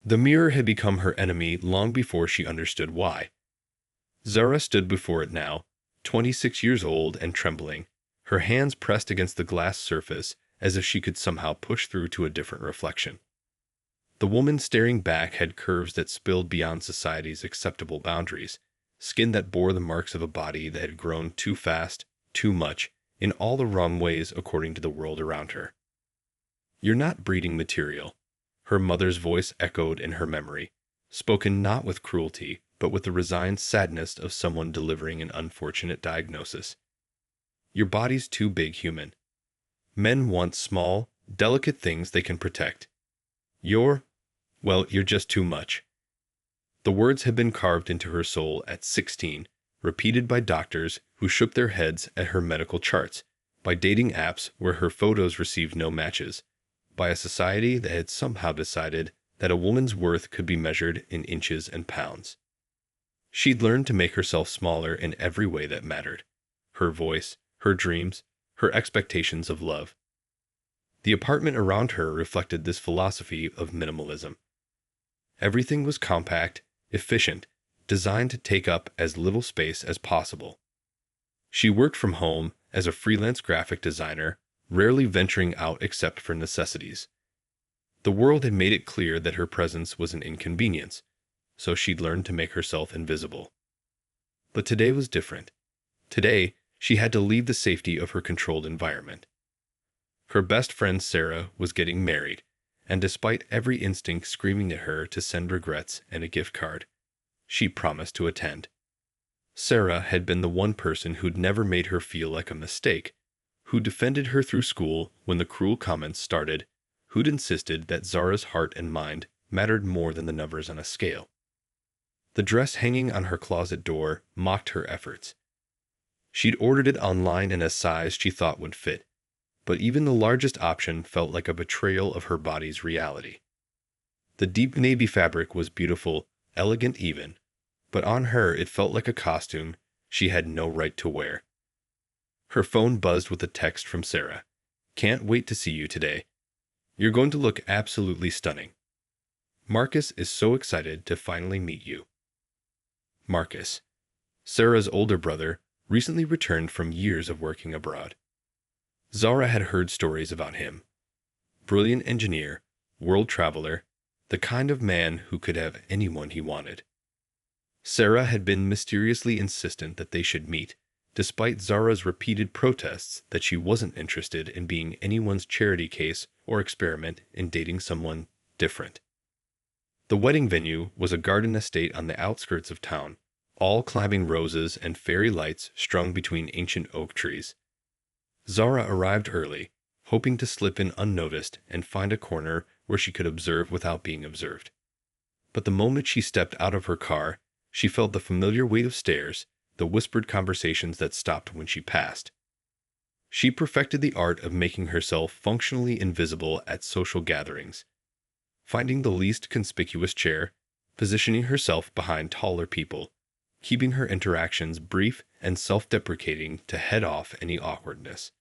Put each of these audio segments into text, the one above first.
The mirror had become her enemy long before she understood why. Zara stood before it now, 26 years old and trembling, her hands pressed against the glass surface as if she could somehow push through to a different reflection. The woman staring back had curves that spilled beyond society's acceptable boundaries, skin that bore the marks of a body that had grown too fast, too much, in all the wrong ways according to the world around her. "You're not breeding material," her mother's voice echoed in her memory, spoken not with cruelty, but with the resigned sadness of someone delivering an unfortunate diagnosis. "Your body's too big, human. Men want small, delicate things they can protect. You're just too much." The words had been carved into her soul at 16, repeated by doctors who shook their heads at her medical charts, by dating apps where her photos received no matches, by a society that had somehow decided that a woman's worth could be measured in inches and pounds. She'd learned to make herself smaller in every way that mattered: her voice, her dreams, her expectations of love. The apartment around her reflected this philosophy of minimalism. Everything was compact, efficient, designed to take up as little space as possible. She worked from home as a freelance graphic designer, rarely venturing out except for necessities. The world had made it clear that her presence was an inconvenience, so she'd learned to make herself invisible. But today was different. Today, she had to leave the safety of her controlled environment. Her best friend Sarah was getting married, and despite every instinct screaming at her to send regrets and a gift card, she promised to attend. Sarah had been the one person who'd never made her feel like a mistake, who defended her through school when the cruel comments started, who'd insisted that Zara's heart and mind mattered more than the numbers on a scale. The dress hanging on her closet door mocked her efforts. She'd ordered it online in a size she thought would fit, but even the largest option felt like a betrayal of her body's reality. The deep navy fabric was beautiful, elegant even, but on her it felt like a costume she had no right to wear. Her phone buzzed with a text from Sarah. "Can't wait to see you today. You're going to look absolutely stunning. Marcus is so excited to finally meet you." Marcus, Sarah's older brother, recently returned from years of working abroad. Zara had heard stories about him. Brilliant engineer, world traveler, the kind of man who could have anyone he wanted. Sarah had been mysteriously insistent that they should meet, despite Zara's repeated protests that she wasn't interested in being anyone's charity case or experiment in dating someone different. The wedding venue was a garden estate on the outskirts of town, all climbing roses and fairy lights strung between ancient oak trees. Zara arrived early, hoping to slip in unnoticed and find a corner where she could observe without being observed. But the moment she stepped out of her car, she felt the familiar weight of stairs, the whispered conversations that stopped when she passed. She perfected the art of making herself functionally invisible at social gatherings, finding the least conspicuous chair, positioning herself behind taller people, keeping her interactions brief and self-deprecating to head off any awkwardness.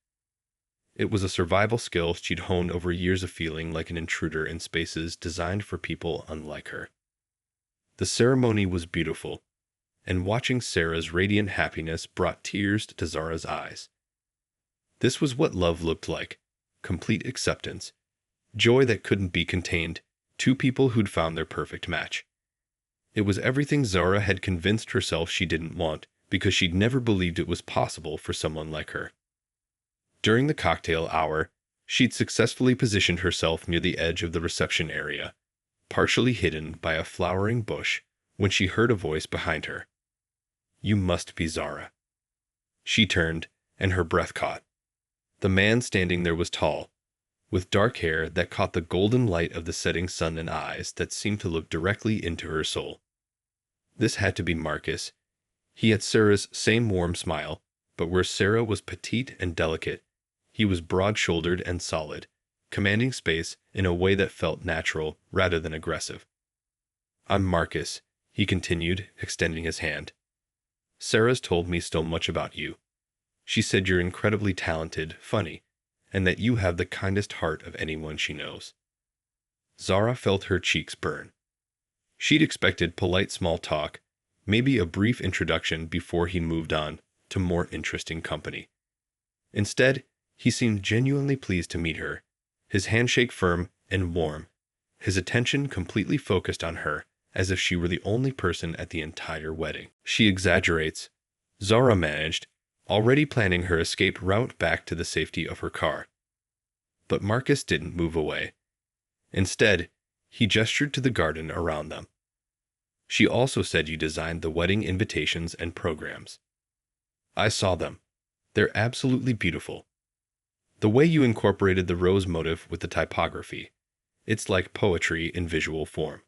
It was a survival skill she'd honed over years of feeling like an intruder in spaces designed for people unlike her. The ceremony was beautiful, and watching Sarah's radiant happiness brought tears to Zara's eyes. This was what love looked like: complete acceptance, joy that couldn't be contained, two people who'd found their perfect match. It was everything Zara had convinced herself she didn't want, because she'd never believed it was possible for someone like her. During the cocktail hour, she'd successfully positioned herself near the edge of the reception area, partially hidden by a flowering bush, when she heard a voice behind her. "You must be Zara." She turned, and her breath caught. The man standing there was tall, with dark hair that caught the golden light of the setting sun and eyes that seemed to look directly into her soul. This had to be Marcus. He had Sarah's same warm smile, but where Sarah was petite and delicate, he was broad-shouldered and solid, commanding space in a way that felt natural rather than aggressive. "I'm Marcus," he continued, extending his hand. "Sarah's told me so much about you. She said you're incredibly talented, funny, and that you have the kindest heart of anyone she knows." Zara felt her cheeks burn. She'd expected polite small talk, maybe a brief introduction before he moved on to more interesting company. Instead, he seemed genuinely pleased to meet her, his handshake firm and warm, his attention completely focused on her, as if she were the only person at the entire wedding. She exaggerates, Zara managed, already planning her escape route back to the safety of her car. But Marcus didn't move away. Instead, he gestured to the garden around them. She also said you designed the wedding invitations and programs. I saw them. They're absolutely beautiful. The way you incorporated the rose motif with the typography, it's like poetry in visual form.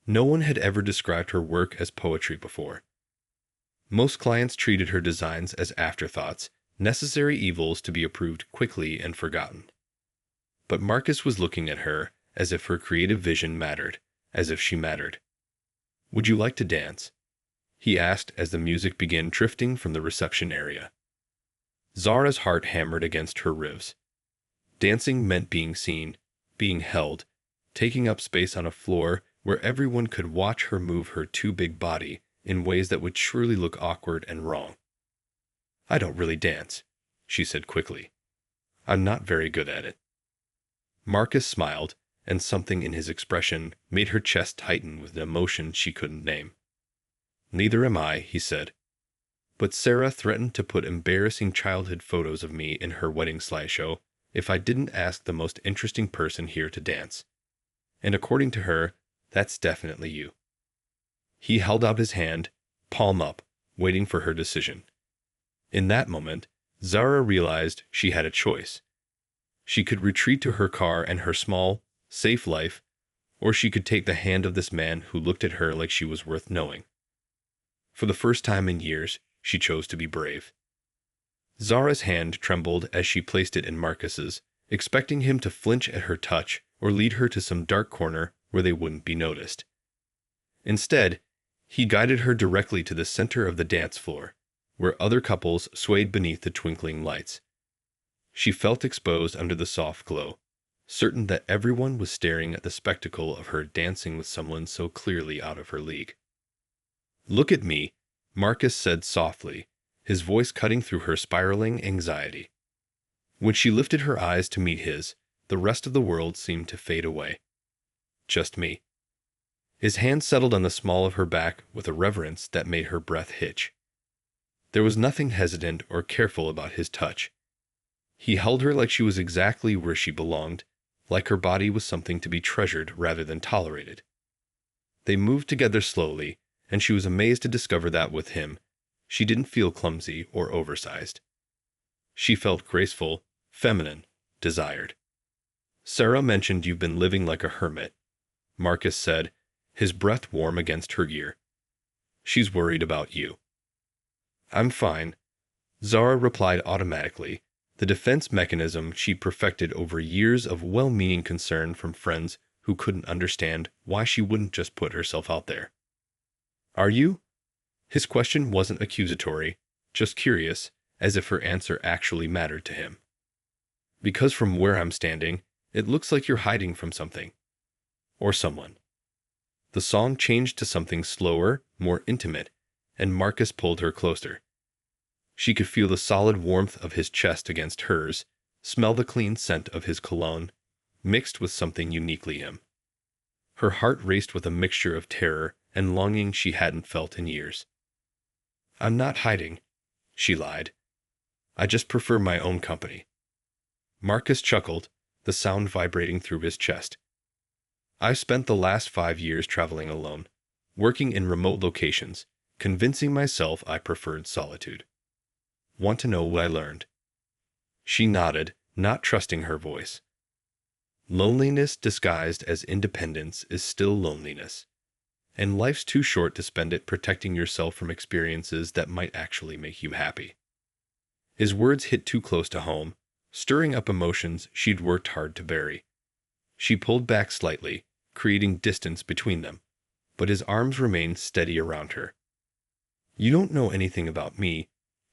No one had ever described her work as poetry before. Most clients treated her designs as afterthoughts, necessary evils to be approved quickly and forgotten. But Marcus was looking at her as if her creative vision mattered, as if she mattered. Would you like to dance? He asked as the music began drifting from the reception area. Zara's heart hammered against her ribs. Dancing meant being seen, being held, taking up space on a floor where everyone could watch her move her too big body in ways that would surely look awkward and wrong. I don't really dance, she said quickly. I'm not very good at it. Marcus smiled, and something in his expression made her chest tighten with an emotion she couldn't name. Neither am I, he said. But Sarah threatened to put embarrassing childhood photos of me in her wedding slideshow if I didn't ask the most interesting person here to dance. And according to her, that's definitely you. He held out his hand, palm up, waiting for her decision. In that moment, Zara realized she had a choice. She could retreat to her car and her small, safe life, or she could take the hand of this man who looked at her like she was worth knowing. For the first time in years, she chose to be brave. Zara's hand trembled as she placed it in Marcus's, expecting him to flinch at her touch or lead her to some dark corner where they wouldn't be noticed. Instead, he guided her directly to the center of the dance floor, where other couples swayed beneath the twinkling lights. She felt exposed under the soft glow, certain that everyone was staring at the spectacle of her dancing with someone so clearly out of her league. Look at me, Marcus said softly, his voice cutting through her spiraling anxiety. When she lifted her eyes to meet his, the rest of the world seemed to fade away. Just me. His hand settled on the small of her back with a reverence that made her breath hitch. There was nothing hesitant or careful about his touch. He held her like she was exactly where she belonged, like her body was something to be treasured rather than tolerated. They moved together slowly, and she was amazed to discover that with him, she didn't feel clumsy or oversized. She felt graceful, feminine, desired. Sarah mentioned you've been living like a hermit, Marcus said, his breath warm against her ear. She's worried about you. I'm fine, Zara replied automatically, the defense mechanism she'd perfected over years of well-meaning concern from friends who couldn't understand why she wouldn't just put herself out there. Are you? His question wasn't accusatory, just curious, as if her answer actually mattered to him. Because from where I'm standing, it looks like you're hiding from something. Or someone. The song changed to something slower, more intimate, and Marcus pulled her closer. She could feel the solid warmth of his chest against hers, smell the clean scent of his cologne, mixed with something uniquely him. Her heart raced with a mixture of terror and longing she hadn't felt in years. I'm not hiding, she lied. I just prefer my own company. Marcus chuckled, the sound vibrating through his chest. I've spent the last 5 years traveling alone, working in remote locations, convincing myself I preferred solitude. Want to know what I learned? She nodded, not trusting her voice. Loneliness disguised as independence is still loneliness, and life's too short to spend it protecting yourself from experiences that might actually make you happy. His words hit too close to home, stirring up emotions she'd worked hard to bury. She pulled back slightly, creating distance between them, but his arms remained steady around her. You don't know anything about me,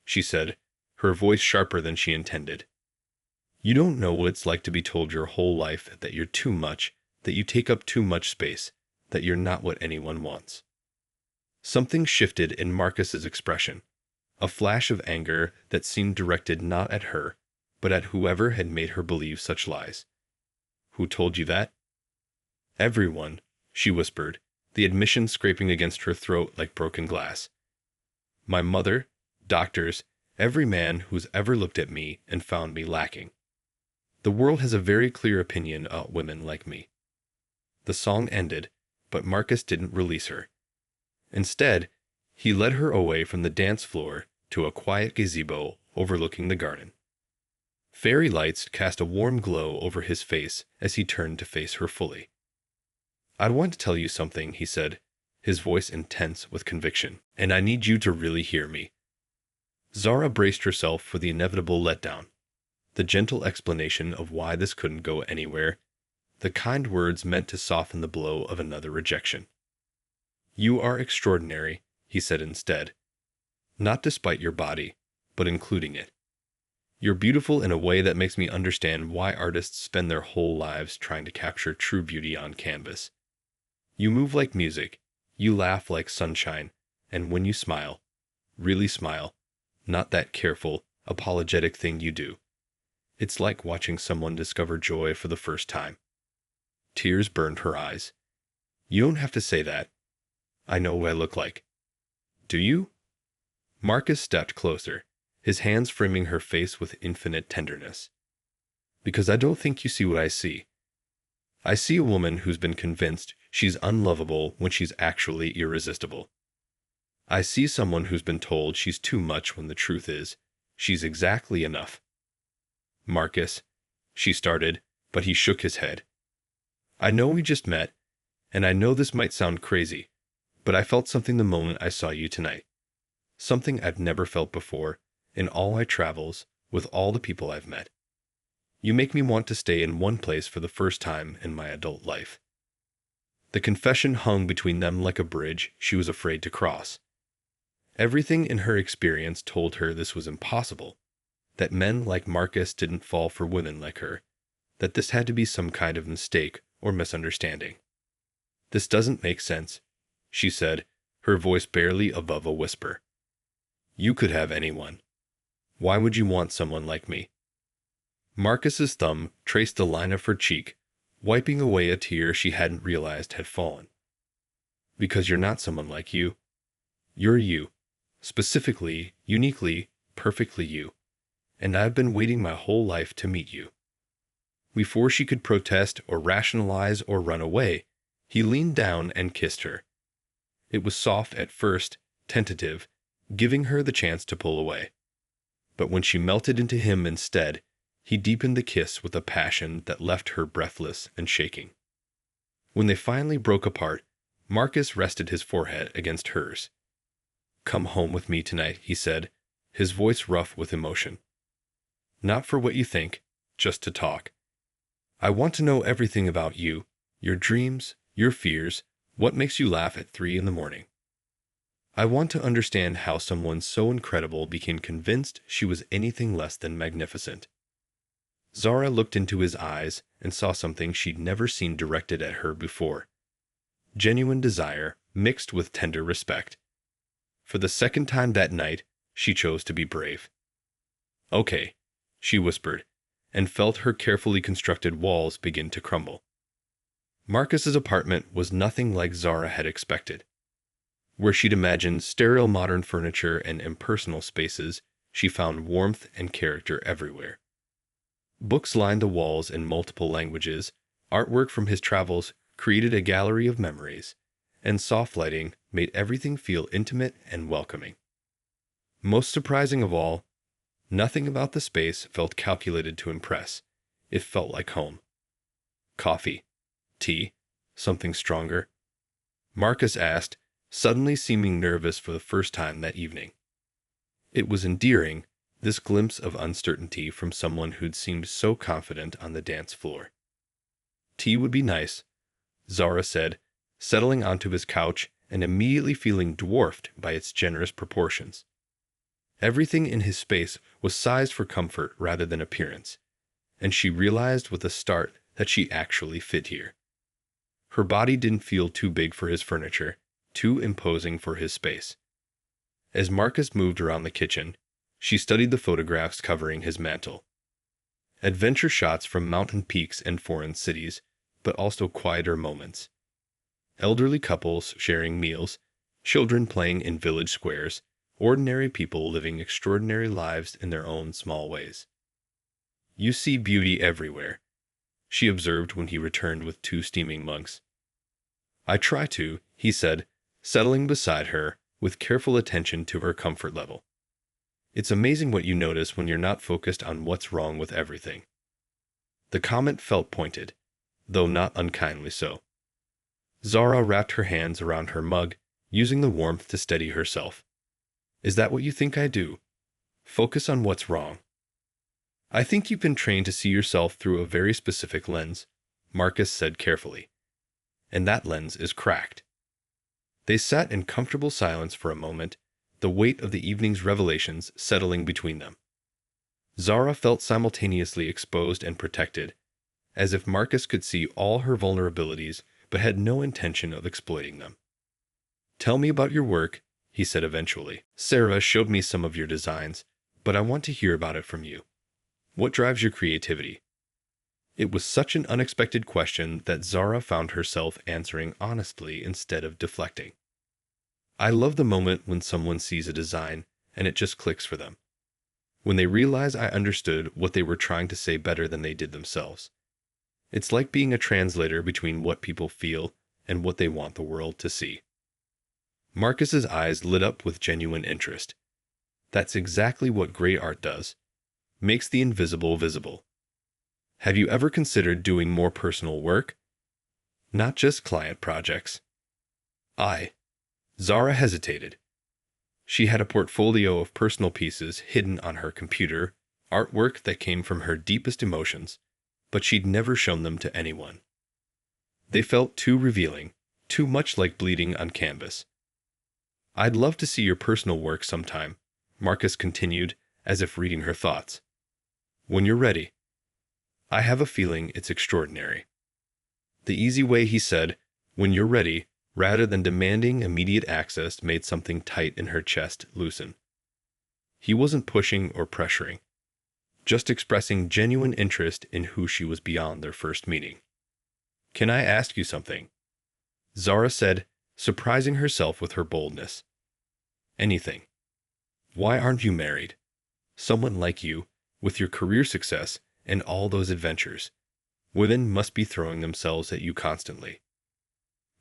she said, her voice sharper than she intended. You don't know what it's like to be told your whole life that you're too much, that you take up too much space, that you're not what anyone wants. Something shifted in Marcus's expression, a flash of anger that seemed directed not at her, but at whoever had made her believe such lies. Who told you that? Everyone, she whispered, the admission scraping against her throat like broken glass. My mother, doctors, every man who's ever looked at me and found me lacking. The world has a very clear opinion about women like me. The song ended, but Marcus didn't release her. Instead, he led her away from the dance floor to a quiet gazebo overlooking the garden. Fairy lights cast a warm glow over his face as he turned to face her fully. I want to tell you something, he said, his voice intense with conviction, and I need you to really hear me. Zara braced herself for the inevitable letdown, the gentle explanation of why this couldn't go anywhere, the kind words meant to soften the blow of another rejection. You are extraordinary, he said instead, not despite your body, but including it. You're beautiful in a way that makes me understand why artists spend their whole lives trying to capture true beauty on canvas. You move like music, you laugh like sunshine, and when you smile, really smile, not that careful, apologetic thing you do. It's like watching someone discover joy for the first time. Tears burned her eyes. You don't have to say that. I know what I look like. Do you? Marcus stepped closer, his hands framing her face with infinite tenderness. Because I don't think you see what I see. I see a woman who's been convinced she's unlovable when she's actually irresistible. I see someone who's been told she's too much when the truth is, she's exactly enough. Marcus, she started, but he shook his head. I know we just met, and I know this might sound crazy, but I felt something the moment I saw you tonight. Something I've never felt before, in all my travels, with all the people I've met. You make me want to stay in one place for the first time in my adult life. The confession hung between them like a bridge she was afraid to cross. Everything in her experience told her this was impossible, that men like Marcus didn't fall for women like her, that this had to be some kind of mistake or misunderstanding. This doesn't make sense, she said, her voice barely above a whisper. You could have anyone. Why would you want someone like me? Marcus's thumb traced the line of her cheek, wiping away a tear she hadn't realized had fallen. Because you're not someone like you. You're you. Specifically, uniquely, perfectly you. And I've been waiting my whole life to meet you. Before she could protest or rationalize or run away, he leaned down and kissed her. It was soft at first, tentative, giving her the chance to pull away. But when she melted into him instead, he deepened the kiss with a passion that left her breathless and shaking. When they finally broke apart, Marcus rested his forehead against hers. Come home with me tonight, he said, his voice rough with emotion. Not for what you think, just to talk. I want to know everything about you, your dreams, your fears, what makes you laugh at 3 a.m. I want to understand how someone so incredible became convinced she was anything less than magnificent. Zara looked into his eyes and saw something she'd never seen directed at her before. Genuine desire mixed with tender respect. For the second time that night, she chose to be brave. Okay, she whispered, and felt her carefully constructed walls begin to crumble. Marcus's apartment was nothing like Zara had expected. Where she'd imagined sterile modern furniture and impersonal spaces, she found warmth and character everywhere. Books lined the walls in multiple languages, artwork from his travels created a gallery of memories, and soft lighting made everything feel intimate and welcoming. Most surprising of all, nothing about the space felt calculated to impress. It felt like home. Coffee? Tea? Something stronger? Marcus asked, suddenly seeming nervous for the first time that evening. It was endearing, this glimpse of uncertainty from someone who'd seemed so confident on the dance floor. Tea would be nice, Zara said, settling onto his couch and immediately feeling dwarfed by its generous proportions. Everything in his space was sized for comfort rather than appearance, and she realized with a start that she actually fit here. Her body didn't feel too big for his furniture, too imposing for his space. As Marcus moved around the kitchen, she studied the photographs covering his mantel. Adventure shots from mountain peaks and foreign cities, but also quieter moments. Elderly couples sharing meals, children playing in village squares, ordinary people living extraordinary lives in their own small ways. "You see beauty everywhere," she observed when he returned with 2 steaming mugs. "I try to," he said, settling beside her with careful attention to her comfort level. "It's amazing what you notice when you're not focused on what's wrong with everything." The comment felt pointed, though not unkindly so. Zara wrapped her hands around her mug, using the warmth to steady herself. "Is that what you think I do? Focus on what's wrong?" "I think you've been trained to see yourself through a very specific lens," Marcus said carefully. "And that lens is cracked." They sat in comfortable silence for a moment, the weight of the evening's revelations settling between them. Zara felt simultaneously exposed and protected, as if Marcus could see all her vulnerabilities but had no intention of exploiting them. "Tell me about your work," he said eventually. "Sarah showed me some of your designs, but I want to hear about it from you. What drives your creativity?" It was such an unexpected question that Zara found herself answering honestly instead of deflecting. "I love the moment when someone sees a design and it just clicks for them. When they realize I understood what they were trying to say better than they did themselves. It's like being a translator between what people feel and what they want the world to see." Marcus's eyes lit up with genuine interest. "That's exactly what great art does. Makes the invisible visible. Have you ever considered doing more personal work? Not just client projects?" Zara hesitated. She had a portfolio of personal pieces hidden on her computer, artwork that came from her deepest emotions, but she'd never shown them to anyone. They felt too revealing, too much like bleeding on canvas. "I'd love to see your personal work sometime," Marcus continued, as if reading her thoughts. "When you're ready. I have a feeling it's extraordinary." The easy way he said, "when you're ready," rather than demanding immediate access, made something tight in her chest loosen. He wasn't pushing or pressuring, just expressing genuine interest in who she was beyond their first meeting. "Can I ask you something?" Zara said, surprising herself with her boldness. "Anything. Why aren't you married? Someone like you, with your career success and all those adventures. Women must be throwing themselves at you constantly."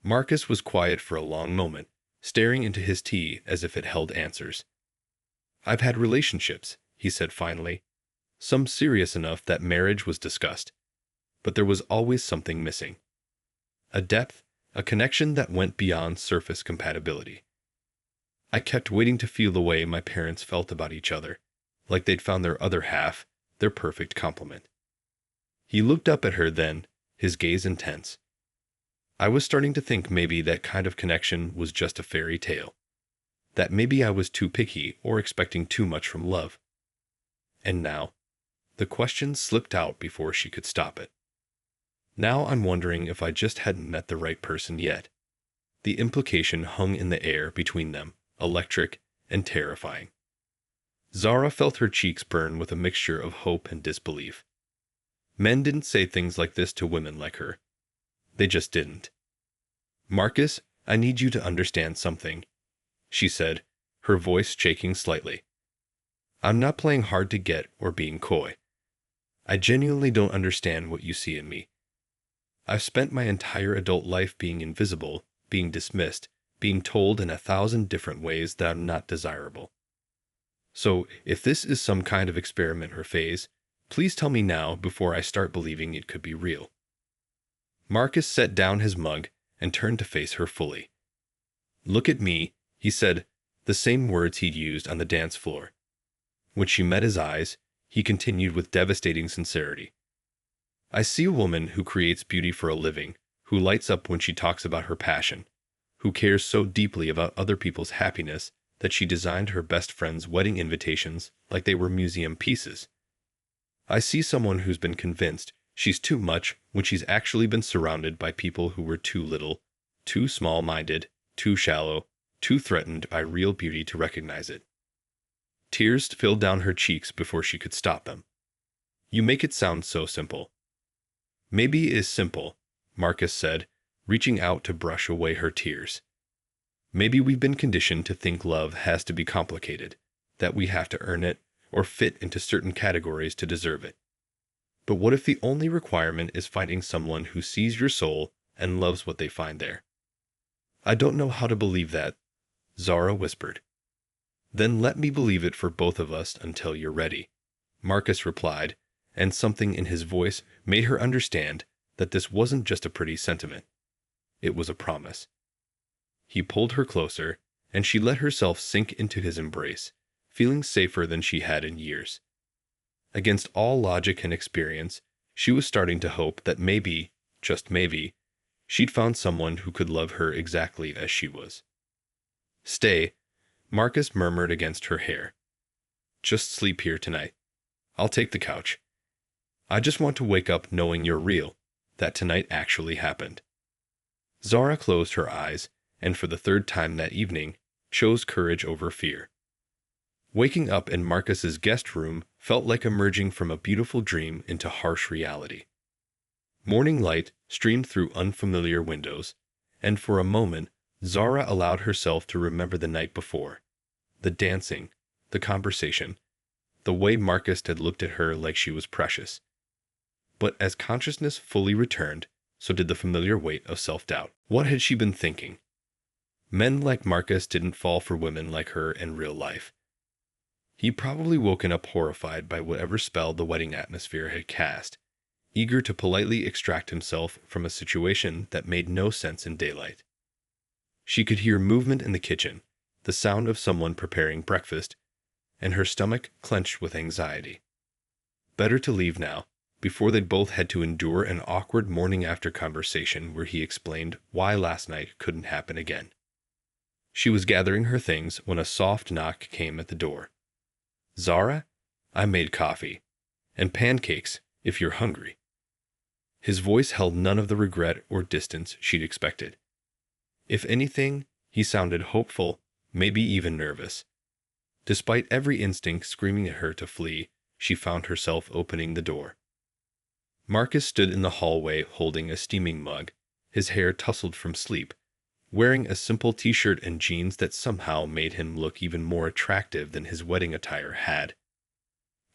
Marcus was quiet for a long moment, staring into his tea as if it held answers. "I've had relationships," he said finally, "some serious enough that marriage was discussed. But there was always something missing. A depth, a connection that went beyond surface compatibility. I kept waiting to feel the way my parents felt about each other, like they'd found their other half, their perfect complement." He looked up at her then, his gaze intense. "I was starting to think maybe that kind of connection was just a fairy tale. That maybe I was too picky or expecting too much from love." And now, the question slipped out before she could stop it. "Now I'm wondering if I just hadn't met the right person yet." The implication hung in the air between them, electric and terrifying. Zara felt her cheeks burn with a mixture of hope and disbelief. Men didn't say things like this to women like her. They just didn't. "Marcus, I need you to understand something," she said, her voice shaking slightly. "I'm not playing hard to get or being coy. I genuinely don't understand what you see in me. I've spent my entire adult life being invisible, being dismissed, being told in 1,000 different ways that I'm not desirable. So, if this is some kind of experiment or phase, please tell me now before I start believing it could be real." Marcus set down his mug and turned to face her fully. "Look at me," he said, the same words he'd used on the dance floor. When she met his eyes, he continued with devastating sincerity. "I see a woman who creates beauty for a living, who lights up when she talks about her passion, who cares so deeply about other people's happiness that she designed her best friend's wedding invitations like they were museum pieces. I see someone who's been convinced She's too much when she's actually been surrounded by people who were too little, too small-minded, too shallow, too threatened by real beauty to recognize it. Tears filled down her cheeks before she could stop them. You make it sound so simple. Maybe it is simple, Marcus said, reaching out to brush away her tears. Maybe we've been conditioned to think love has to be complicated, that we have to earn it or fit into certain categories to deserve it. But what if the only requirement is finding someone who sees your soul and loves what they find there? I don't know how to believe that, Zara whispered. Then let me believe it for both of us until you're ready, Marcus replied, and something in his voice made her understand that this wasn't just a pretty sentiment. It was a promise. He pulled her closer, and she let herself sink into his embrace, feeling safer than she had in years. Against all logic and experience, she was starting to hope that maybe, just maybe, she'd found someone who could love her exactly as she was. Stay, Marcus murmured against her hair. Just sleep here tonight. I'll take the couch. I just want to wake up knowing you're real, that tonight actually happened. Zara closed her eyes, and for the third time that evening, chose courage over fear. Waking up in Marcus's guest room felt like emerging from a beautiful dream into harsh reality. Morning light streamed through unfamiliar windows, and for a moment, Zara allowed herself to remember the night before. The dancing, the conversation, the way Marcus had looked at her like she was precious. But as consciousness fully returned, so did the familiar weight of self-doubt. What had she been thinking? Men like Marcus didn't fall for women like her in real life. He'd probably woken up horrified by whatever spell the wedding atmosphere had cast, eager to politely extract himself from a situation that made no sense in daylight. She could hear movement in the kitchen, the sound of someone preparing breakfast, and her stomach clenched with anxiety. Better to leave now, before they'd both had to endure an awkward morning-after conversation where he explained why last night couldn't happen again. She was gathering her things when a soft knock came at the door. Zara? I made coffee. And pancakes, if you're hungry. His voice held none of the regret or distance she'd expected. If anything, he sounded hopeful, maybe even nervous. Despite every instinct screaming at her to flee, she found herself opening the door. Marcus stood in the hallway holding a steaming mug, his hair tousled from sleep, wearing a simple t-shirt and jeans that somehow made him look even more attractive than his wedding attire had.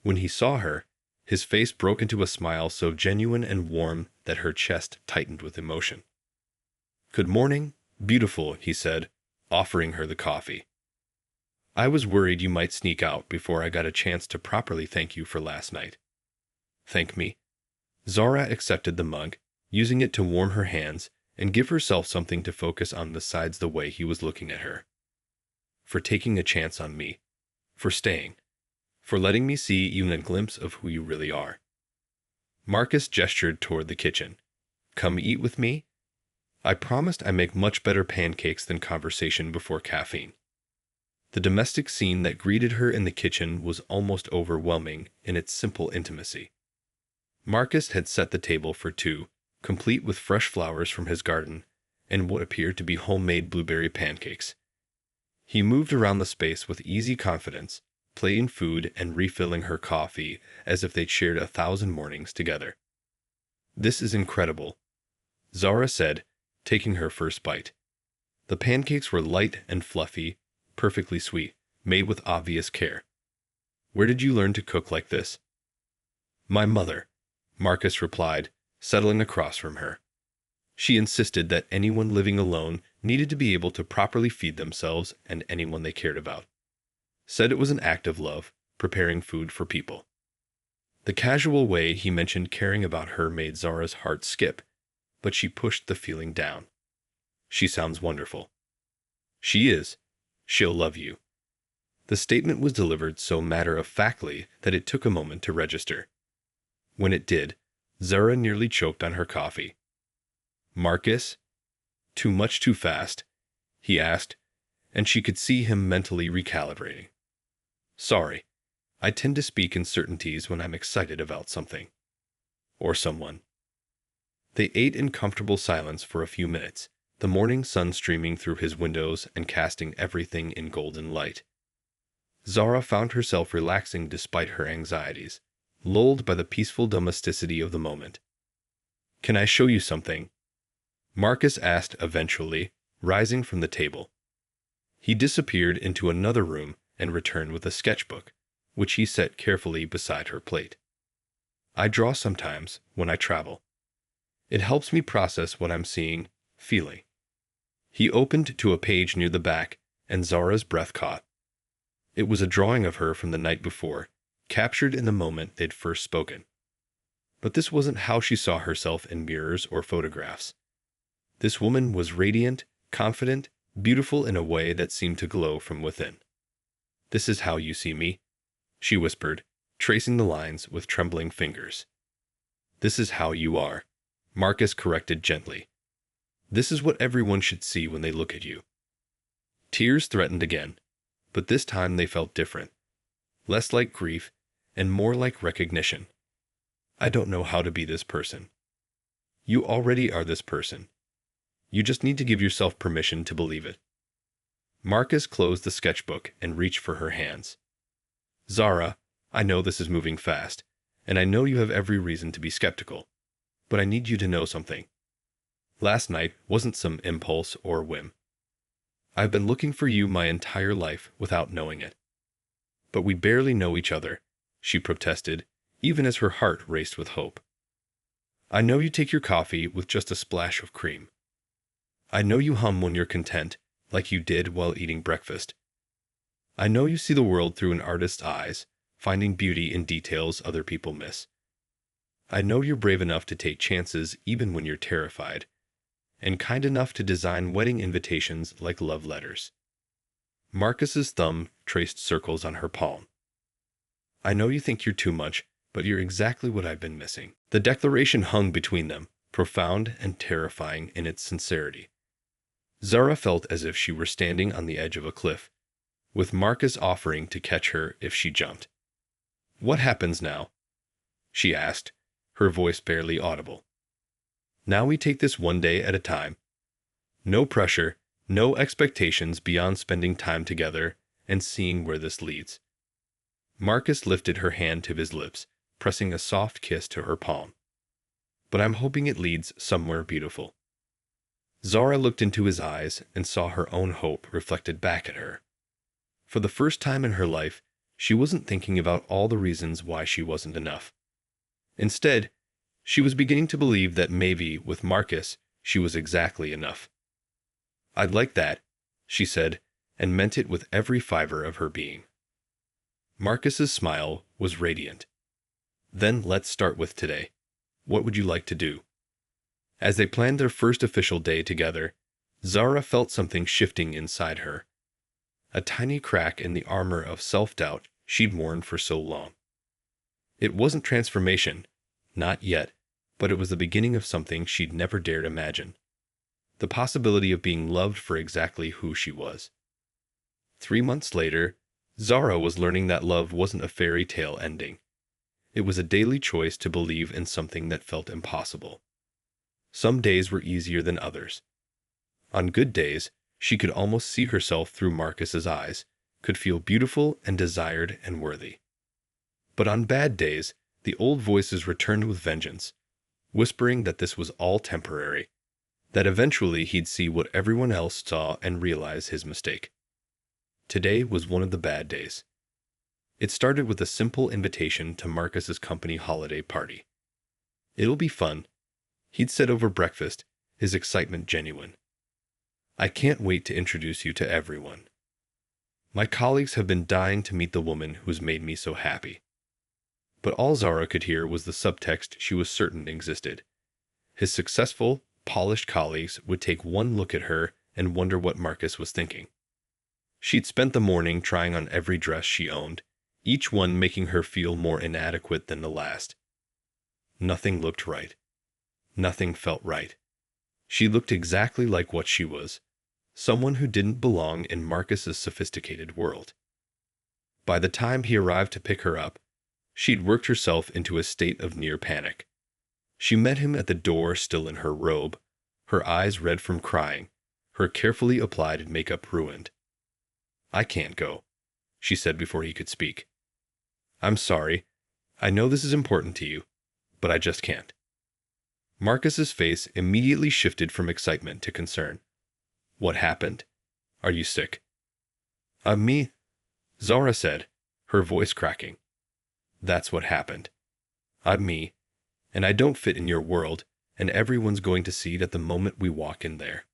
When he saw her, his face broke into a smile so genuine and warm that her chest tightened with emotion. "Good morning, beautiful," he said, offering her the coffee. "I was worried you might sneak out before I got a chance to properly thank you for last night." "Thank me." Zara accepted the mug, using it to warm her hands and give herself something to focus on besides the way he was looking at her. "For taking a chance on me. For staying. For letting me see even a glimpse of who you really are." Marcus gestured toward the kitchen. "Come eat with me? I promised I make much better pancakes than conversation before caffeine." The domestic scene that greeted her in the kitchen was almost overwhelming in its simple intimacy. Marcus had set the table for two, complete with fresh flowers from his garden and what appeared to be homemade blueberry pancakes. He moved around the space with easy confidence, plating food and refilling her coffee as if they'd shared 1,000 mornings together. "This is incredible," Zara said, taking her first bite. The pancakes were light and fluffy, perfectly sweet, made with obvious care. "Where did you learn to cook like this?" "My mother," Marcus replied, settling across from her. She insisted that anyone living alone needed to be able to properly feed themselves and anyone they cared about. Said it was an act of love, preparing food for people. The casual way he mentioned caring about her made Zara's heart skip, but she pushed the feeling down. "She sounds wonderful." "She is. She'll love you." The statement was delivered so matter-of-factly that it took a moment to register. When it did, Zara nearly choked on her coffee. "Marcus? Too much too fast?" he asked, and she could see him mentally recalibrating. "Sorry. I tend to speak in certainties when I'm excited about something." or someone. They ate in comfortable silence for a few minutes, the morning sun streaming through his windows and casting everything in golden light. Zara found herself relaxing despite her anxieties, lulled by the peaceful domesticity of the moment. "Can I show you something?" Marcus asked eventually, rising from the table. He disappeared into another room and returned with a sketchbook, which he set carefully beside her plate. "I draw sometimes when I travel. It helps me process what I'm seeing, feeling." He opened to a page near the back, and Zara's breath caught. It was a drawing of her from the night before, captured in the moment they'd first spoken. But this wasn't how she saw herself in mirrors or photographs. This woman was radiant, confident, beautiful in a way that seemed to glow from within. "This is how you see me," she whispered, tracing the lines with trembling fingers. "This is how you are," Marcus corrected gently. "This is what everyone should see when they look at you." Tears threatened again, but this time they felt different, less like grief and more like recognition. "I don't know how to be this person." "You already are this person. You just need to give yourself permission to believe it." Marcus closed the sketchbook and reached for her hands. "Zara, I know this is moving fast, and I know you have every reason to be skeptical, but I need you to know something. Last night wasn't some impulse or whim. I've been looking for you my entire life without knowing it." "But we barely know each other," she protested, even as her heart raced with hope. "I know you take your coffee with just a splash of cream. I know you hum when you're content, like you did while eating breakfast. I know you see the world through an artist's eyes, finding beauty in details other people miss. I know you're brave enough to take chances even when you're terrified, and kind enough to design wedding invitations like love letters." Marcus's thumb traced circles on her palm. "I know you think you're too much, but you're exactly what I've been missing." The declaration hung between them, profound and terrifying in its sincerity. Zara felt as if she were standing on the edge of a cliff, with Marcus offering to catch her if she jumped. "What happens now?" she asked, her voice barely audible. "Now we take this one day at a time. No pressure, no expectations beyond spending time together and seeing where this leads." Marcus lifted her hand to his lips, pressing a soft kiss to her palm. "But I'm hoping it leads somewhere beautiful." Zara looked into his eyes and saw her own hope reflected back at her. For the first time in her life, she wasn't thinking about all the reasons why she wasn't enough. Instead, she was beginning to believe that maybe, with Marcus, she was exactly enough. "I'd like that," she said, and meant it with every fiber of her being. Marcus's smile was radiant. "Then let's start with today. What would you like to do?" As they planned their first official day together, Zara felt something shifting inside her. A tiny crack in the armor of self-doubt she'd worn for so long. It wasn't transformation, not yet, but it was the beginning of something she'd never dared imagine. The possibility of being loved for exactly who she was. 3 months later, Zara was learning that love wasn't a fairy tale ending. It was a daily choice to believe in something that felt impossible. Some days were easier than others. On good days, she could almost see herself through Marcus's eyes, could feel beautiful and desired and worthy. But on bad days, the old voices returned with vengeance, whispering that this was all temporary, that eventually he'd see what everyone else saw and realize his mistake. Today was one of the bad days. It started with a simple invitation to Marcus's company holiday party. "It'll be fun," he'd said over breakfast, his excitement genuine. "I can't wait to introduce you to everyone. My colleagues have been dying to meet the woman who's made me so happy." But all Zara could hear was the subtext she was certain existed. His successful, polished colleagues would take one look at her and wonder what Marcus was thinking. She'd spent the morning trying on every dress she owned, each one making her feel more inadequate than the last. Nothing looked right. Nothing felt right. She looked exactly like what she was, someone who didn't belong in Marcus's sophisticated world. By the time he arrived to pick her up, she'd worked herself into a state of near panic. She met him at the door, still in her robe, her eyes red from crying, her carefully applied makeup ruined. "I can't go," she said before he could speak. "I'm sorry. I know this is important to you, but I just can't." Marcus's face immediately shifted from excitement to concern. "What happened? Are you sick?" Me," Zara said, her voice cracking. "That's what happened. I'm me, and I don't fit in your world, and everyone's going to see it at the moment we walk in there."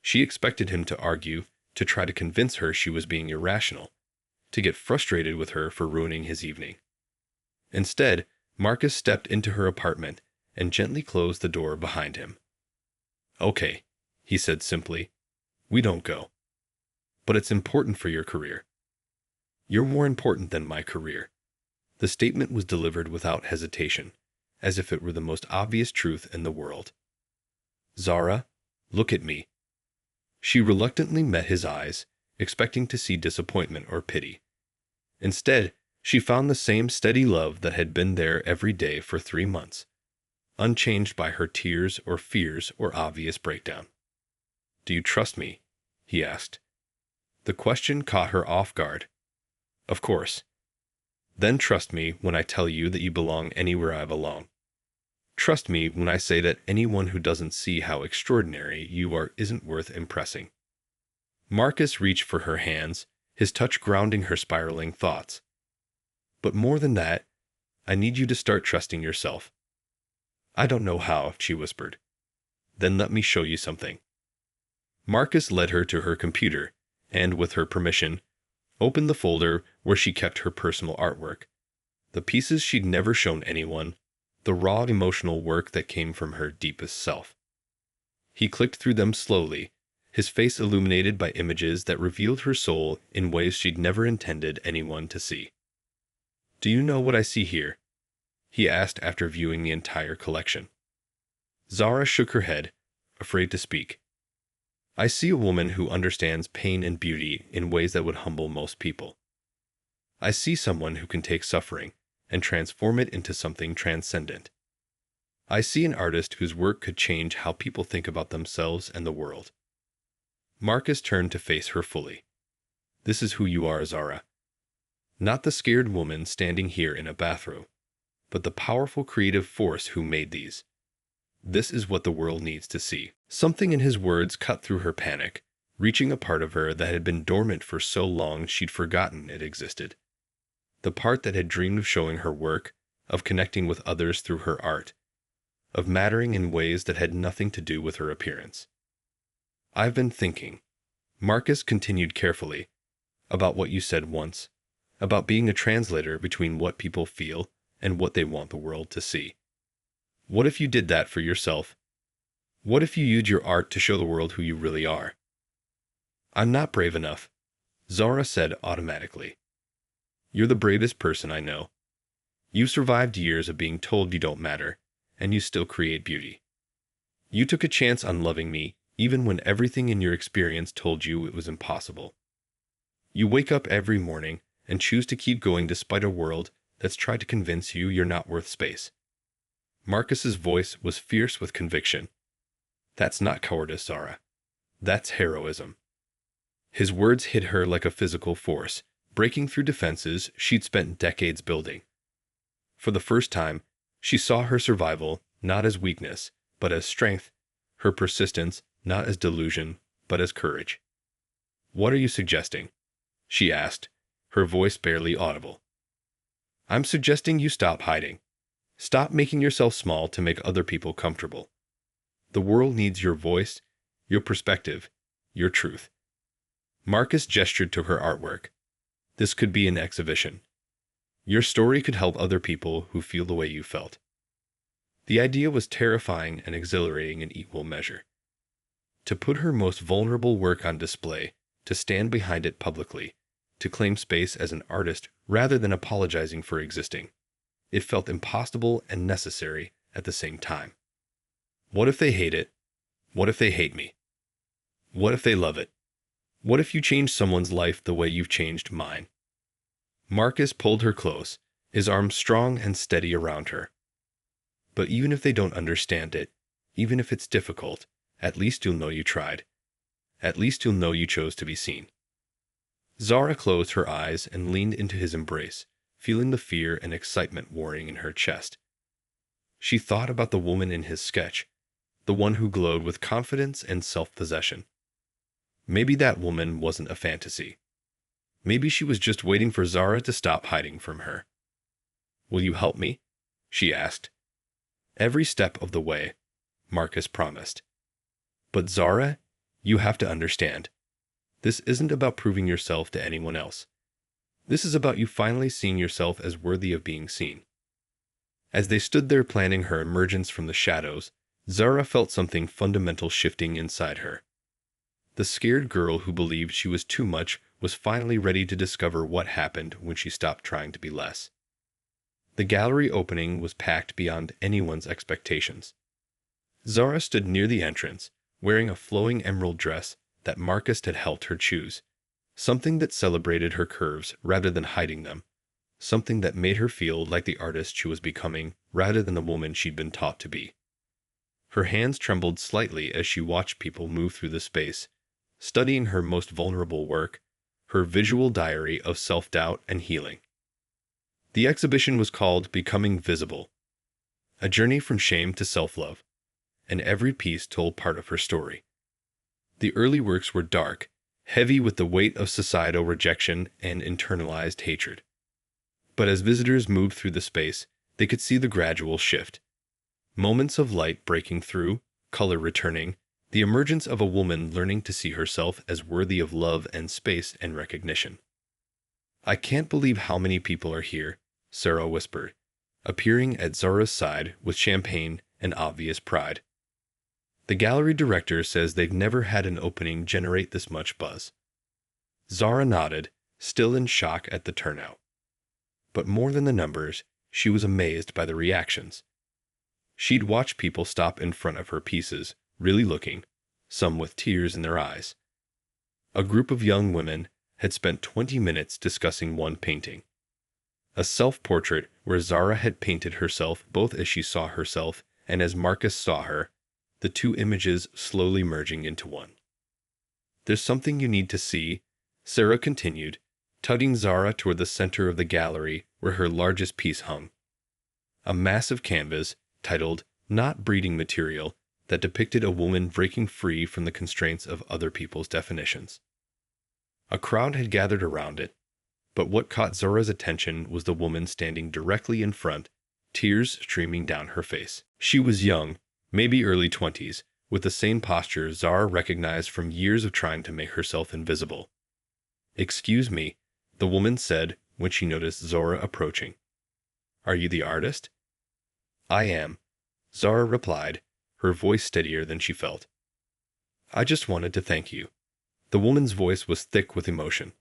She expected him to argue, to try to convince her she was being irrational, to get frustrated with her for ruining his evening. Instead, Marcus stepped into her apartment and gently closed the door behind him. "Okay," he said simply, "we don't go. But it's important for your career." "You're more important than my career." The statement was delivered without hesitation, as if it were the most obvious truth in the world. "Zara, look at me." She reluctantly met his eyes, expecting to see disappointment or pity. Instead, she found the same steady love that had been there every day for 3 months, unchanged by her tears or fears or obvious breakdown. "Do you trust me?" he asked. The question caught her off guard. "Of course." "Then trust me when I tell you that you belong anywhere I belong. Trust me when I say that anyone who doesn't see how extraordinary you are isn't worth impressing." Marcus reached for her hands, his touch grounding her spiraling thoughts. "But more than that, I need you to start trusting yourself." "I don't know how," she whispered. "Then let me show you something." Marcus led her to her computer, and, with her permission, opened the folder where she kept her personal artwork, the pieces she'd never shown anyone, the raw emotional work that came from her deepest self. He clicked through them slowly, his face illuminated by images that revealed her soul in ways she'd never intended anyone to see. "Do you know what I see here?" he asked after viewing the entire collection. Zara shook her head, afraid to speak. "I see a woman who understands pain and beauty in ways that would humble most people. I see someone who can take suffering and transform it into something transcendent. I see an artist whose work could change how people think about themselves and the world." Marcus turned to face her fully. "This is who you are, Zara. Not the scared woman standing here in a bathrobe, but the powerful creative force who made these. This is what the world needs to see." Something in his words cut through her panic, reaching a part of her that had been dormant for so long she'd forgotten it existed. The part that had dreamed of showing her work, of connecting with others through her art, of mattering in ways that had nothing to do with her appearance. "I've been thinking," Marcus continued carefully, "about what you said once, about being a translator between what people feel and what they want the world to see. What if you did that for yourself? What if you used your art to show the world who you really are?" "I'm not brave enough," Zara said automatically. "You're the bravest person I know. You've survived years of being told you don't matter, and you still create beauty. You took a chance on loving me, even when everything in your experience told you it was impossible. You wake up every morning and choose to keep going despite a world that's tried to convince you you're not worth space." Marcus's voice was fierce with conviction. "That's not cowardice, Zara. That's heroism." His words hit her like a physical force, breaking through defenses she'd spent decades building. For the first time, she saw her survival not as weakness, but as strength, her persistence not as delusion, but as courage. "What are you suggesting?" she asked, her voice barely audible. "I'm suggesting you stop hiding. Stop making yourself small to make other people comfortable. The world needs your voice, your perspective, your truth." Marcus gestured to her artwork. "This could be an exhibition. Your story could help other people who feel the way you felt." The idea was terrifying and exhilarating in equal measure. To put her most vulnerable work on display, to stand behind it publicly, to claim space as an artist rather than apologizing for existing. It felt impossible and necessary at the same time. What if they hate it? What if they hate me? What if they love it? What if you change someone's life the way you've changed mine? Marcus pulled her close, his arms strong and steady around her. But even if they don't understand it, even if it's difficult, at least you'll know you tried. At least you'll know you chose to be seen. Zara closed her eyes and leaned into his embrace, feeling the fear and excitement warring in her chest. She thought about the woman in his sketch, the one who glowed with confidence and self-possession. Maybe that woman wasn't a fantasy. Maybe she was just waiting for Zara to stop hiding from her. "Will you help me?" she asked. "Every step of the way," Marcus promised. "But Zara, you have to understand. This isn't about proving yourself to anyone else. This is about you finally seeing yourself as worthy of being seen." As they stood there planning her emergence from the shadows, Zara felt something fundamental shifting inside her. The scared girl who believed she was too much was finally ready to discover what happened when she stopped trying to be less. The gallery opening was packed beyond anyone's expectations. Zara stood near the entrance, wearing a flowing emerald dress that Marcus had helped her choose, something that celebrated her curves rather than hiding them, something that made her feel like the artist she was becoming rather than the woman she'd been taught to be. Her hands trembled slightly as she watched people move through the space, studying her most vulnerable work, her visual diary of self-doubt and healing. The exhibition was called Becoming Visible, a journey from shame to self-love, and every piece told part of her story. The early works were dark, heavy with the weight of societal rejection and internalized hatred. But as visitors moved through the space, they could see the gradual shift. Moments of light breaking through, color returning, the emergence of a woman learning to see herself as worthy of love and space and recognition. "I can't believe how many people are here," Sarah whispered, appearing at Zara's side with champagne and obvious pride. "The gallery director says they've never had an opening generate this much buzz." Zara nodded, still in shock at the turnout. But more than the numbers, she was amazed by the reactions. She'd watched people stop in front of her pieces, really looking, some with tears in their eyes. A group of young women had spent 20 minutes discussing one painting. A self-portrait where Zara had painted herself both as she saw herself and as Marcus saw her, the two images slowly merging into one. "There's something you need to see," Sarah continued, tugging Zara toward the center of the gallery where her largest piece hung. A massive canvas, titled Not Breeding Material, that depicted a woman breaking free from the constraints of other people's definitions. A crowd had gathered around it, but what caught Zara's attention was the woman standing directly in front, tears streaming down her face. She was young, maybe early 20s, with the same posture Zara recognized from years of trying to make herself invisible. "Excuse me," the woman said when she noticed Zara approaching. "Are you the artist?" "I am," Zara replied, her voice steadier than she felt. "I just wanted to thank you." The woman's voice was thick with emotion.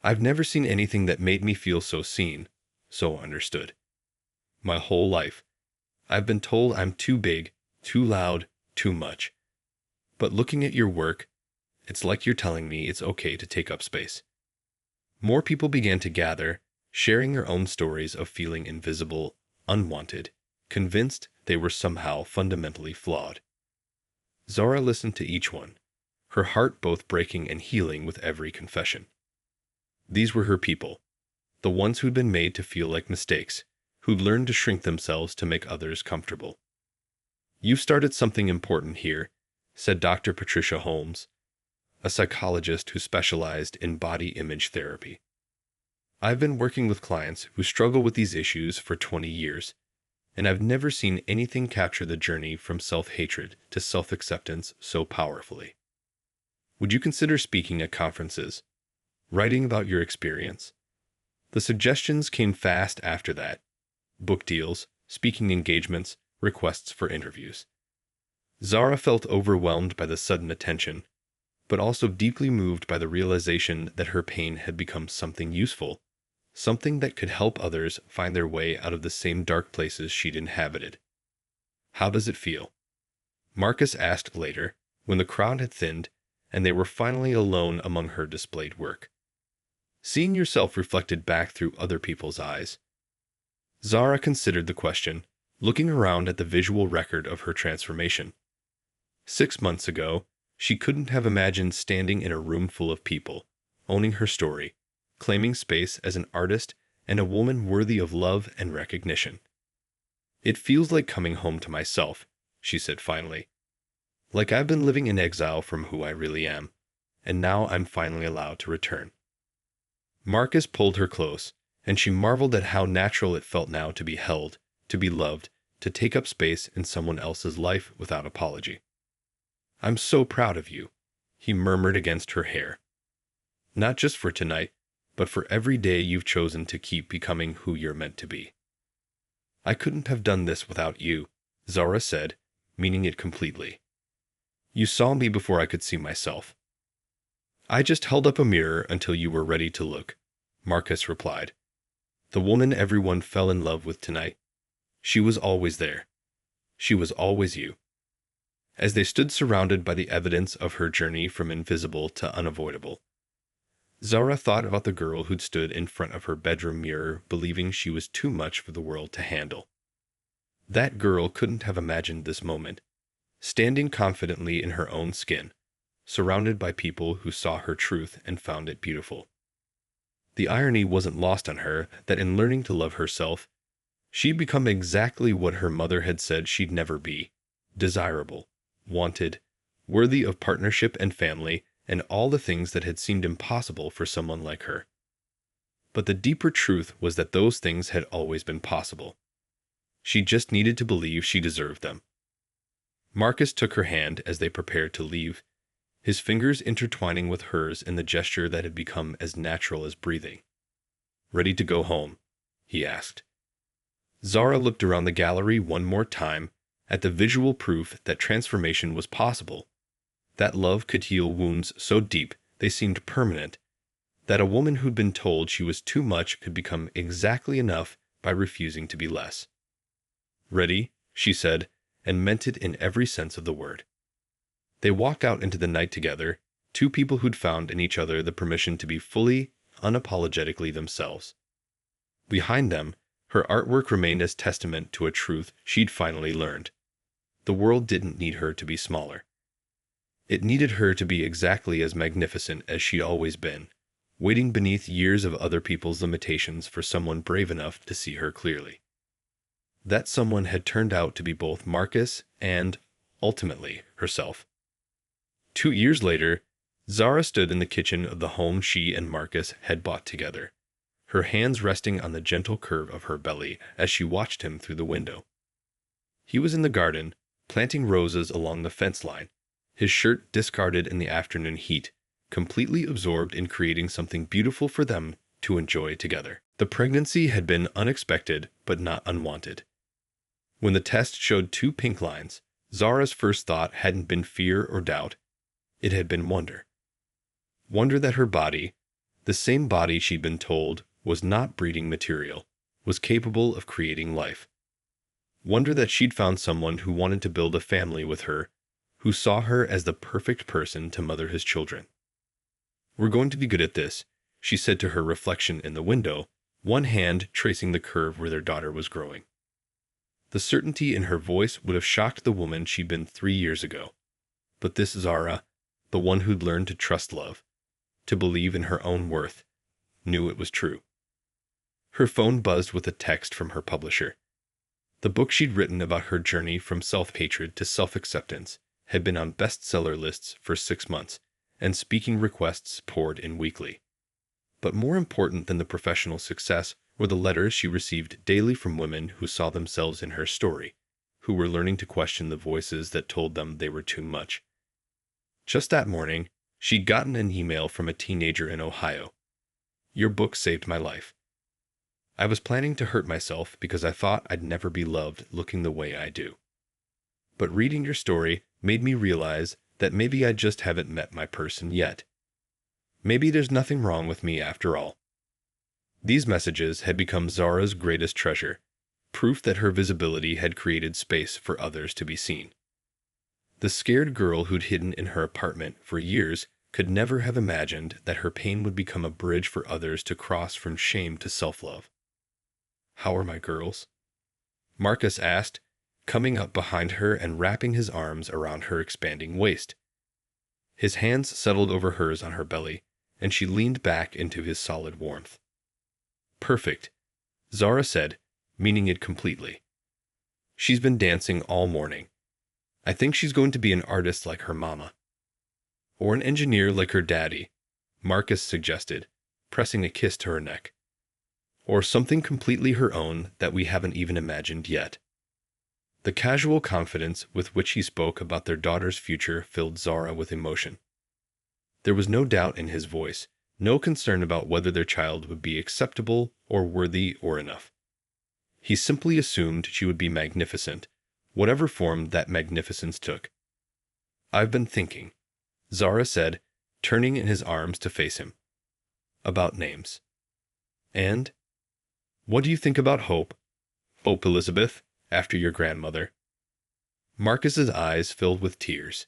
"I've never seen anything that made me feel so seen, so understood. My whole life, I've been told I'm too big, too loud, too much. But looking at your work, it's like you're telling me it's okay to take up space." More people began to gather, sharing their own stories of feeling invisible, unwanted, convinced they were somehow fundamentally flawed. Zara listened to each one, her heart both breaking and healing with every confession. These were her people, the ones who'd been made to feel like mistakes, who'd learned to shrink themselves to make others comfortable. "You've started something important here," said Dr. Patricia Holmes, a psychologist who specialized in body image therapy. "I've been working with clients who struggle with these issues for 20 years, and I've never seen anything capture the journey from self-hatred to self-acceptance so powerfully. Would you consider speaking at conferences, writing about your experience?" The suggestions came fast after that: book deals, speaking engagements, requests for interviews. Zara felt overwhelmed by the sudden attention, but also deeply moved by the realization that her pain had become something useful, something that could help others find their way out of the same dark places she'd inhabited. "How does it feel?" Marcus asked later, when the crowd had thinned and they were finally alone among her displayed work. "Seeing yourself reflected back through other people's eyes." Zara considered the question, looking around at the visual record of her transformation. 6 months ago, she couldn't have imagined standing in a room full of people, owning her story, claiming space as an artist and a woman worthy of love and recognition. "It feels like coming home to myself," she said finally. "Like I've been living in exile from who I really am, and now I'm finally allowed to return." Marcus pulled her close, and she marveled at how natural it felt now to be held, to be loved, to take up space in someone else's life without apology. "I'm so proud of you," he murmured against her hair. "Not just for tonight, but for every day you've chosen to keep becoming who you're meant to be." "I couldn't have done this without you," Zara said, meaning it completely. "You saw me before I could see myself." "I just held up a mirror until you were ready to look," Marcus replied. "The woman everyone fell in love with tonight. She was always there. She was always you." As they stood surrounded by the evidence of her journey from invisible to unavoidable, Zara thought about the girl who'd stood in front of her bedroom mirror believing she was too much for the world to handle. That girl couldn't have imagined this moment, standing confidently in her own skin, surrounded by people who saw her truth and found it beautiful. The irony wasn't lost on her that in learning to love herself, she'd become exactly what her mother had said she'd never be: desirable, wanted, worthy of partnership and family, and all the things that had seemed impossible for someone like her. But the deeper truth was that those things had always been possible. She just needed to believe she deserved them. Marcus took her hand as they prepared to leave, his fingers intertwining with hers in the gesture that had become as natural as breathing. "Ready to go home?" he asked. Zara looked around the gallery one more time, at the visual proof that transformation was possible, that love could heal wounds so deep they seemed permanent, that a woman who'd been told she was too much could become exactly enough by refusing to be less. "Ready," she said, and meant it in every sense of the word. They walked out into the night together, two people who'd found in each other the permission to be fully, unapologetically themselves. Behind them, her artwork remained as testament to a truth she'd finally learned. The world didn't need her to be smaller. It needed her to be exactly as magnificent as she'd always been, waiting beneath years of other people's limitations for someone brave enough to see her clearly. That someone had turned out to be both Marcus and, ultimately, herself. 2 years later, Zara stood in the kitchen of the home she and Marcus had bought together, her hands resting on the gentle curve of her belly as she watched him through the window. He was in the garden, planting roses along the fence line, his shirt discarded in the afternoon heat, completely absorbed in creating something beautiful for them to enjoy together. The pregnancy had been unexpected but not unwanted. When the test showed 2 pink lines, Zara's first thought hadn't been fear or doubt. It had been wonder. Wonder that her body, the same body she'd been told was not breeding material, was capable of creating life. Wonder that she'd found someone who wanted to build a family with her, who saw her as the perfect person to mother his children. "We're going to be good at this," she said to her reflection in the window, one hand tracing the curve where their daughter was growing. The certainty in her voice would have shocked the woman she'd been 3 years ago. But this Zara, the one who'd learned to trust love, to believe in her own worth, knew it was true. Her phone buzzed with a text from her publisher. The book she'd written about her journey from self-hatred to self-acceptance had been on bestseller lists for 6 months, and speaking requests poured in weekly. But more important than the professional success were the letters she received daily from women who saw themselves in her story, who were learning to question the voices that told them they were too much. Just that morning, she'd gotten an email from a teenager in Ohio. "Your book saved my life. I was planning to hurt myself because I thought I'd never be loved looking the way I do. But reading your story made me realize that maybe I just haven't met my person yet. Maybe there's nothing wrong with me after all." These messages had become Zara's greatest treasure, proof that her visibility had created space for others to be seen. The scared girl who'd hidden in her apartment for years could never have imagined that her pain would become a bridge for others to cross from shame to self-love. "How are my girls?" Marcus asked, coming up behind her and wrapping his arms around her expanding waist. His hands settled over hers on her belly, and she leaned back into his solid warmth. Perfect, Zara said, meaning it completely. She's been dancing all morning. I think she's going to be an artist like her mama. Or an engineer like her daddy, Marcus suggested, pressing a kiss to her neck. Or something completely her own that we haven't even imagined yet. The casual confidence with which he spoke about their daughter's future filled Zara with emotion. There was no doubt in his voice, no concern about whether their child would be acceptable or worthy or enough. He simply assumed she would be magnificent, whatever form that magnificence took. I've been thinking, Zara said, turning in his arms to face him. About names. And? What do you think about Hope? Hope Elizabeth, after your grandmother. Marcus's eyes filled with tears.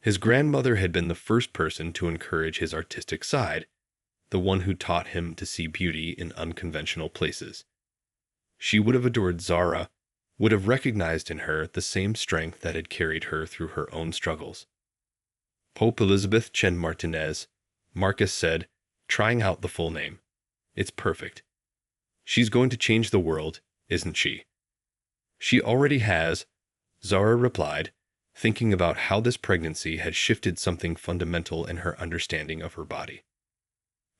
His grandmother had been the first person to encourage his artistic side, the one who taught him to see beauty in unconventional places. She would have adored Zara, would have recognized in her the same strength that had carried her through her own struggles. Hope Elizabeth Chen Martinez, Marcus said, trying out the full name. It's perfect. She's going to change the world, isn't she? She already has, Zara replied, thinking about how this pregnancy had shifted something fundamental in her understanding of her body.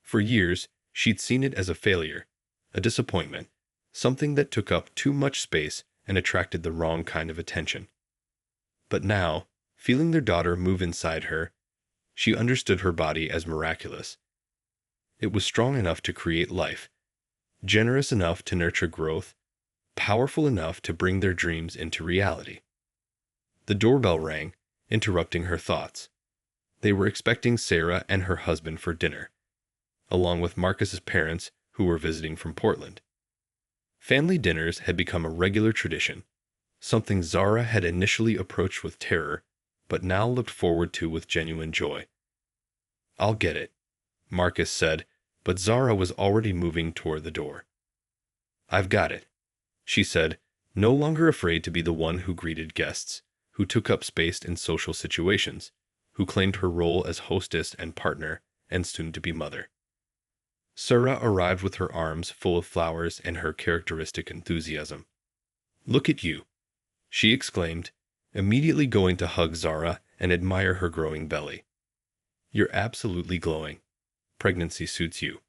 For years, she'd seen it as a failure, a disappointment, something that took up too much space and attracted the wrong kind of attention. But now, feeling their daughter move inside her, she understood her body as miraculous. It was strong enough to create life, generous enough to nurture growth, powerful enough to bring their dreams into reality. The doorbell rang, interrupting her thoughts. They were expecting Sarah and her husband for dinner, along with Marcus's parents who were visiting from Portland. Family dinners had become a regular tradition, something Zara had initially approached with terror, but now looked forward to with genuine joy. I'll get it, Marcus said, but Zara was already moving toward the door. I've got it, she said, no longer afraid to be the one who greeted guests, who took up space in social situations, who claimed her role as hostess and partner and soon-to-be mother. Sarah arrived with her arms full of flowers and her characteristic enthusiasm. Look at you, she exclaimed, immediately going to hug Zara and admire her growing belly. You're absolutely glowing. Pregnancy suits you.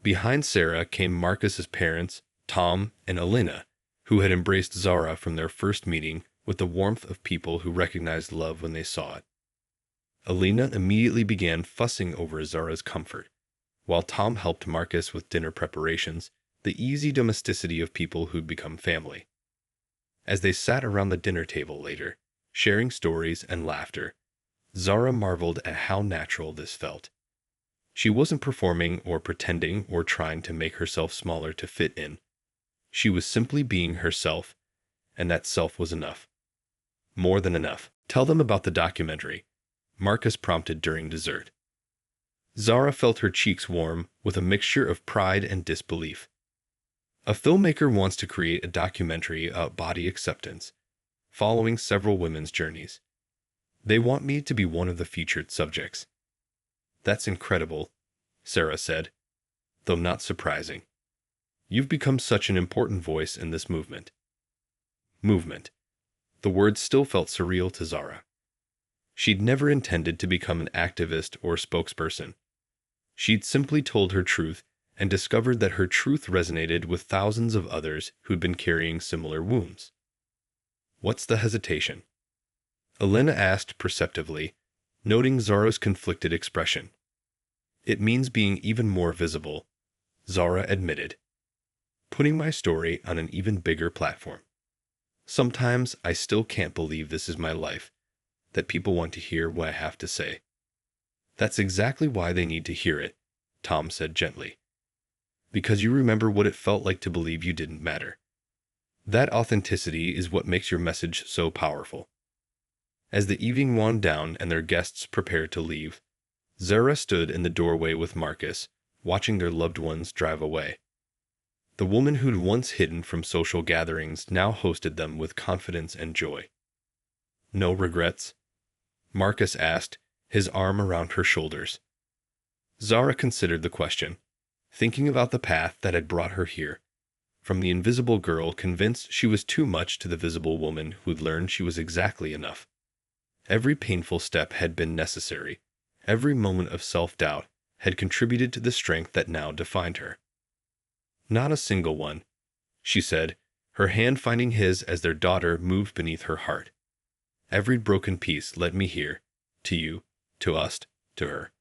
Behind Sarah came Marcus's parents, Tom and Elena, who had embraced Zara from their first meeting with the warmth of people who recognized love when they saw it. Elena immediately began fussing over Zara's comfort, while Tom helped Marcus with dinner preparations, the easy domesticity of people who'd become family. As they sat around the dinner table later, sharing stories and laughter, Zara marveled at how natural this felt. She wasn't performing or pretending or trying to make herself smaller to fit in. She was simply being herself, and that self was enough. More than enough. Tell them about the documentary, Marcus prompted during dessert. Zara felt her cheeks warm with a mixture of pride and disbelief. A filmmaker wants to create a documentary about body acceptance, following several women's journeys. They want me to be one of the featured subjects. That's incredible, Sarah said, though not surprising. You've become such an important voice in this movement. Movement. The word still felt surreal to Zara. She'd never intended to become an activist or spokesperson. She'd simply told her truth and discovered that her truth resonated with thousands of others who'd been carrying similar wounds. What's the hesitation? Elena asked perceptively, noting Zara's conflicted expression. It means being even more visible, Zara admitted. Putting my story on an even bigger platform. Sometimes I still can't believe this is my life, that people want to hear what I have to say. That's exactly why they need to hear it, Tom said gently. Because you remember what it felt like to believe you didn't matter. That authenticity is what makes your message so powerful. As the evening wound down and their guests prepared to leave, Zara stood in the doorway with Marcus, watching their loved ones drive away. The woman who'd once hidden from social gatherings now hosted them with confidence and joy. No regrets? Marcus asked, his arm around her shoulders. Zara considered the question, thinking about the path that had brought her here. From the invisible girl convinced she was too much to the visible woman who'd learned she was exactly enough. Every painful step had been necessary. Every moment of self-doubt had contributed to the strength that now defined her. Not a single one, she said, her hand finding his as their daughter moved beneath her heart. Every broken piece led me here, to you, to us, to her.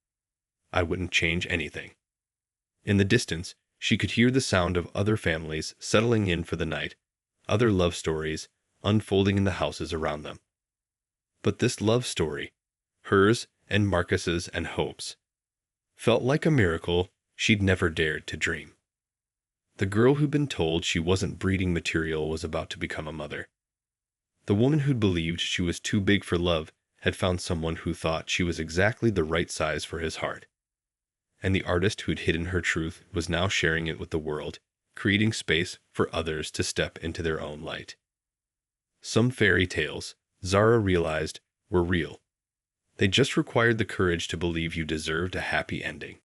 I wouldn't change anything. In the distance, she could hear the sound of other families settling in for the night, other love stories unfolding in the houses around them. But this love story, hers and Marcus's and Hope's, felt like a miracle she'd never dared to dream. The girl who'd been told she wasn't breeding material was about to become a mother. The woman who'd believed she was too big for love had found someone who thought she was exactly the right size for his heart. And the artist who'd hidden her truth was now sharing it with the world, creating space for others to step into their own light. Some fairy tales, Zara realized, were real. They just required the courage to believe you deserved a happy ending.